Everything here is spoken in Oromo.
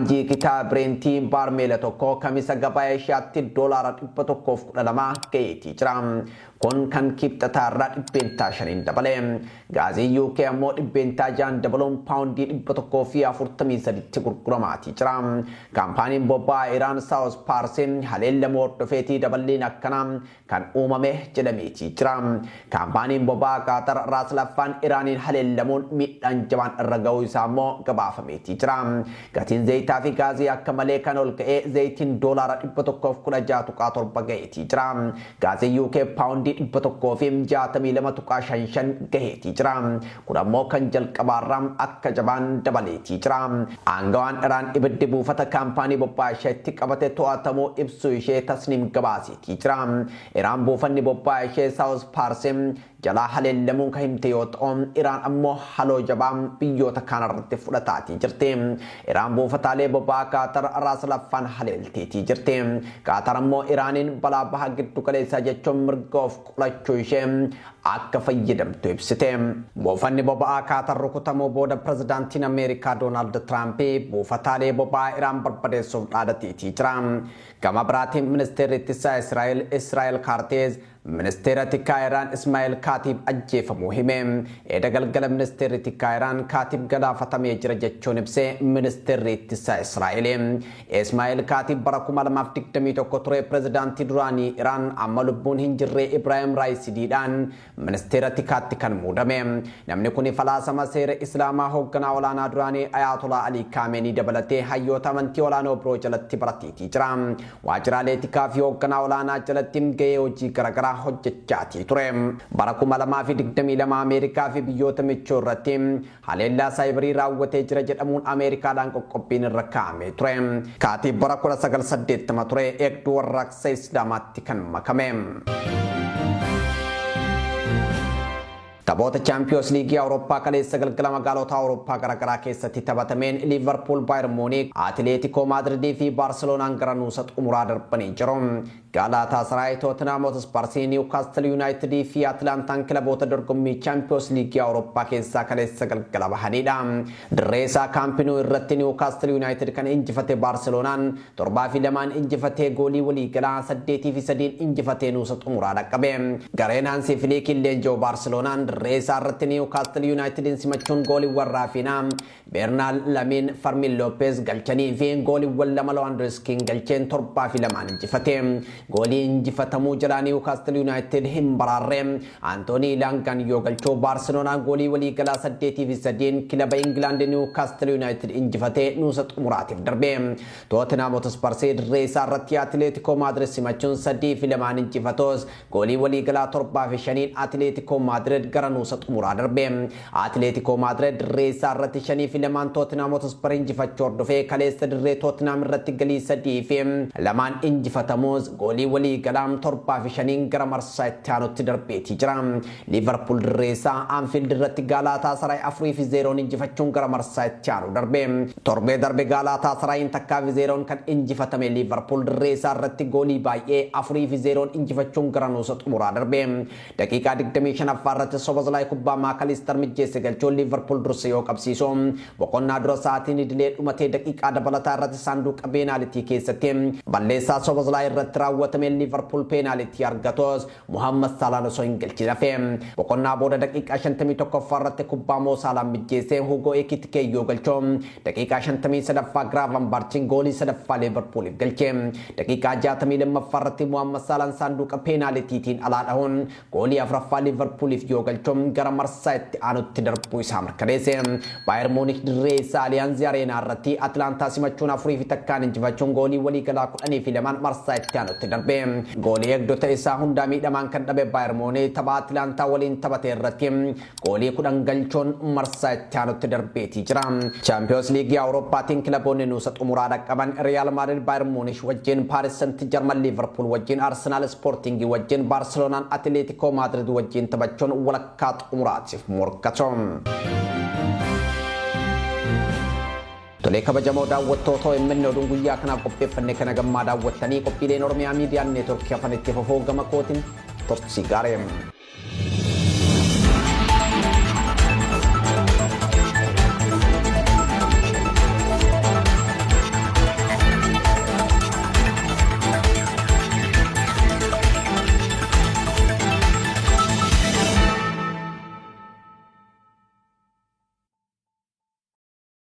Kita Brenti Barmela tokko kamisa gabaa ishaatti $112 ga'eetii jira. Kun kan kibxataarraa dhibbentaa shaniin dabale. Gaazii UK ammoo dhibbentaa jaan dabaluun paawundii 143tti gurguramaatii jira. Kaampaaniin bobba'aa Iraan South Parsin haleellama hordofeetii daballiin akkanaa kan uumame jedhameetii jira. Kaampaaniin bobba'aa Qaatar raas laffaan Iraaniin haleellamuun miidhaan jabaan irra ga'uu isaa ammoo gabaafameetii jira. Gatiin zayitaa fi gaazii akka malee kan ol ka'ee zayitiin $116.7 ga'eetii jira. Gaazii UK paawundii 162.55 ga'eetii jira. Kun ammoo kan jalqabaarraa akka jabaan dabaleetii jira. Aangawaan Iraan ibiddi buufata kaampaanii bobba'aa isheetti qabate to'atamuu ibsuu ishee tasniim gabaaseetii jira. Iraan buufanni bobba'aa ishee South Parsin jalaa haleellamuun kan himte yoo ta'u Iraan ammoo haloo jabaan biyyoota kanarratti fudhataatii jirti. Iraan buufataalee bobba'aa Qaatar raas laffaan haleelteetii jirti. Qaatar ammoo Iraaniin balaa baha giddu galeessaa jechuun mirga of qolachuu ishee akka fayyadamtu ibsite. Buufanni bobba'aa Qaatar rukutamuu booda pirezidaantiin Ameerikaa Doonaald Tiraamp buufataalee bobba'aa Iraan barbadeessuuf dhaadateetii jira. Gama biraatiin ministeerri ittisaa Israa'el Kaarteez ministeera tikaa Iraan Ismaa'eel Kaatib ajjeefamuu hime. Eeda galgala ministeerri tikaa Iraan Kaatib galaafatamee jira jechuun ibsee ministeerri ittisaa Israa'el. Ismaa'eel Kaatib bara 2021 ture pirezidaantii duraanii Iraan amma lubbuun hin jirre Ibraahim Raayisidiidhaan ministeera tikaatti kan muudame. Namni kun falaasama seera Islaamaa hoogganaa olaanaa duraanii Ayatollah Ali Khamenei dabalatee hayyoota amantii olaanoo biroo jalatti barateetii jira. Waajjiraalee tikaa fi hoogganaa olaanaa jalatti gahee hojii garaagaraa hojjechaatii ture. Bara 2022 Ameerikaa fi biyyoota michoo irratti haleellaa saayibarii raawwatee jira jedhamuun Ameerikaadhaan qoqqobbiin irra kaa'amee ture. Kaatib bara 1980 ture eegduu warraaqsa Islaamaatti kan makame. Taphoota Champions League Awurooppaa kaleessa galgala magaalota Awurooppaa garaagaraa keessatti taphatameen Liverpool, Bayern Munich, Atletico Madrid fi Barcelonaan gara nuusa xumuraa darbanii jiru. Galatasaray, Tottenham Hotspur, Newcastle United fi Atlantaan kilaboota dorgommii Champions League Awurooppaa keessaa kaleessa galgala bahanidha. Dirreesaa Kaampinuu irratti Newcastle United kan injifate Barcelonaan 7-2 injifatee goolii walii galaa 8-3 injifatee nuusa xumuraa dhaqqabe. Gareen Hansi Flick leenjoo Barcelonaan dirreesaa irratti Newcastle United simachuun gooliiwwan Raafinaa, Bernal, Lamin, Fermin Lopez galchanii fi gooliiwwan lama Lewandowskiin galcheen 7-2 injifate. Goolii injifatamuu jalaa Newcastle United hin baraarre. Anthony Langan yoo galchoo Barcelonaan goolii walii galaa 8-3 kilaba England Newcastle United injifatee nuusa xumuraatiif darbe. Tottenham Hotspur dirreesaa irratti Atletico Madrid simachuun 3-2 injifatos goolii walii galaa 7-5 Atletico Madrid gara nuusa xumuraa darbe. Atletico Madrid dirreesaa irratti 5-2 Tottenham Hotspur injifachuu hordofee kaleessa dirree Tottenham irratti galii 3-2 injifatamus goolii walii galaa 7-5 gara marsaa itti aanutti darbeetii jira. Liverpool dirreesaa Anfield irratti Galatasaray 4-0 injifachuun gara marsaa itti aanu darbe. Torbee darbe Galatasarayin takkaa 0 kan injifatame Liverpool dirreesaa irratti goolii baay'ee 4-0 injifachuun gara nuusa xumuraa darbe. Daqiiqaa 25 irratti Sobozlai kubbaa Maakalister mijjeesse galchuun Liverpool dursa yoo qabsiisu boqonnaa dura sa'aatiin idilee dhumatee daqiiqaa dabalataa irratti saanduqa peenaalitii keessatti balleessaa Sobozlai irratti raawwatame Liverpool peenaalitii argatos Muhammad Salah osoo hin galchine hafe. Boqonnaa booda daqiiqaa 51 irratti kubbaa Mo Salah mijjeesse Hugo Ekitike yoo galchoo daqiiqaa 53 Gravenberch goolii sadaffaa Liverpooliif galche. Daqiiqaa 62 irratti Muhammad Salah saanduqa peenaalitiin alaa dhahuun goolii afuraffaa Liverpooliif yoo galchoo gara marsaa itti aanutti darbuu isaa mirkaneesse. Bayern Munich dirreesaa Allianz Arena irratti Atlantaa simachuun 4-1 injifachuun goolii walii galaa 10-2 marsaa itti aanutti darbe. Goolii eegdota isaa hundaa miidhamaan kan dhabe Bayern Munich tapha Atlantaa waliin taphate irratti goolii 10 galchuun marsaa itti aanutti darbeetii jira. Champions League Awurooppaatiin kilaboonni nuusa xumuraa dhaqqaban Real Madrid Bayern Munich wajjin, Paris Saint-Germain Liverpool wajjin, Arsenal Sporting wajjin, Barcelonaan Atletico Madrid wajjin taphachuun walakkaa xumuraatiif morkatu. Tolee kabajamoo daawwattoota OMN oduun guyyaa kanaaf qopheeffanne kana gammaa daawwattanii qophiileen Oromiyaa Miidiyaa Neetworkii afaan itti fufuu gama kootiin torsii gaarii.